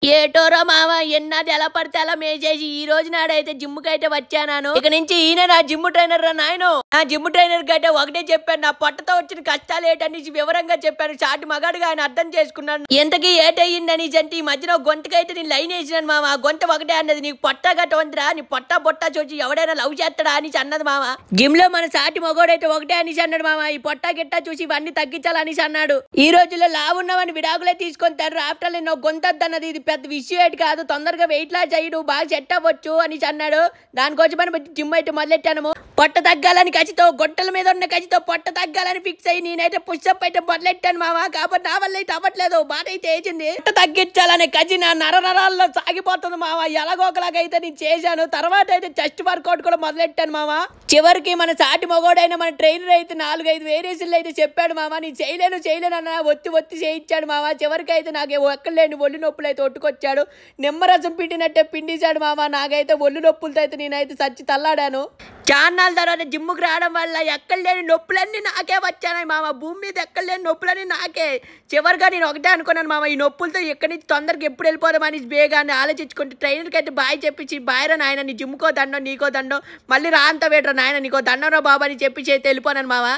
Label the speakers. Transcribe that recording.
Speaker 1: ఏటోరా మామ ఎన్నది ఎలా పడితే అలా మేసేసి ఈ రోజు నాడైతే జిమ్ కి అయితే వచ్చాను. ఇక నుంచి ఈయన నా జిమ్ ట్రైనర్ రా నాయను. నా జిమ్ ట్రైనర్ కి అయితే ఒకటే చెప్పాను, నా పొట్టతో వచ్చిన కష్టాలు ఏంటని వివరంగా చెప్పాను. చాటి మగాడుగా ఆయన అర్థం చేసుకున్నాను. ఎంతకీ ఏటయ్యిందని అంటే ఈ మధ్యన గొంతకైతే నేను లైన్ వేసినాను మామ. గొంత ఒకటే అన్నది, నీకు పొట్ట గట్ట వందిరా, నీ పొట్ట చూసి ఎవడైనా లవ్ చేస్తాడా అని అన్నది మామ. జిమ్ లో మన సాటి మగోడైతే ఒకటే అనేసి అన్నాడు మామ. ఈ పొట్ట గిట్ట చూసి ఇవన్నీ తగ్గించాలనేసి అన్నాడు. ఈ రోజుల్లో లావున్నామని విడాకులే తీసుకొని తారు. ఆఫ్టర్ నేను గొంతద్దన్నది ఇది పెద్ద విషయం కాదు, తొందరగా వెయిట్ లాస్ చేయడు, బాగా సెట్ అవ్వచ్చు అని అన్నాడు. దానికోసమని జిమ్ అయితే మొదలెట్టాను. పొట్ట తగ్గాలని కసితో, గొట్టల మీద ఉన్న కసితో పొట్ట తగ్గాలని ఫిక్స్ అయ్యి నేనైతే పుషప్ అయితే మొదలెట్టాను మామ. కాబట్టి నా వల్ల అయితే అవ్వట్లేదు, బాధ అయితే వేసింది. పొట్ట తగ్గించాలనే కసి నా నరాల్లో సాగిపోతుంది మామ. ఎలాగోకలాగా అయితే నేను చేశాను. తర్వాత అయితే చెస్ట్ వర్కౌట్ కూడా మొదలెట్టాను మామ. చివరికి మన సాటి మగోడైన మన ట్రైనర్ అయితే 4-5 వేరియేషన్లు అయితే చెప్పాడు మామ. నేను చేయలేను అన్న ఒత్తి చేయించాడు మామ. చివరికి అయితే నాకు ఎక్కలేని ఒళ్ళు నొప్పులు అయితే ఒట్టుకొచ్చాడు. నిమ్మరసం పిండినట్టే పిండిచాడు మామ. నాకైతే ఒళ్ళు నొప్పులతో అయితే నేనైతే చచ్చి తల్లాడాను. చాన్నాళ్ళ తర్వాత జిమ్ముకు రావడం వల్ల ఎక్కలేని నొప్పులన్నీ నాకే వచ్చాయి మామ. భూమి మీద ఎక్కలేని నొప్పులన్నీ నాకే. చివరిగా నేను ఒకటే అనుకున్నాను మామ, ఈ నొప్పులతో ఎక్కడి నుంచి తొందరగా ఎప్పుడు వెళ్ళిపోదామని బేగాన్ని ఆలోచించుకుంటే ట్రైనర్కి అయితే బాయ్ చెప్పించి, బాయ్రా నాయన, నీ జిమ్కో దండం, నీకో దండం, మళ్ళీ రా అంత వేటరా నాయన, నీకో దండం రా బాబా అని చెప్పి అయితే వెళ్ళిపోనాను మామ.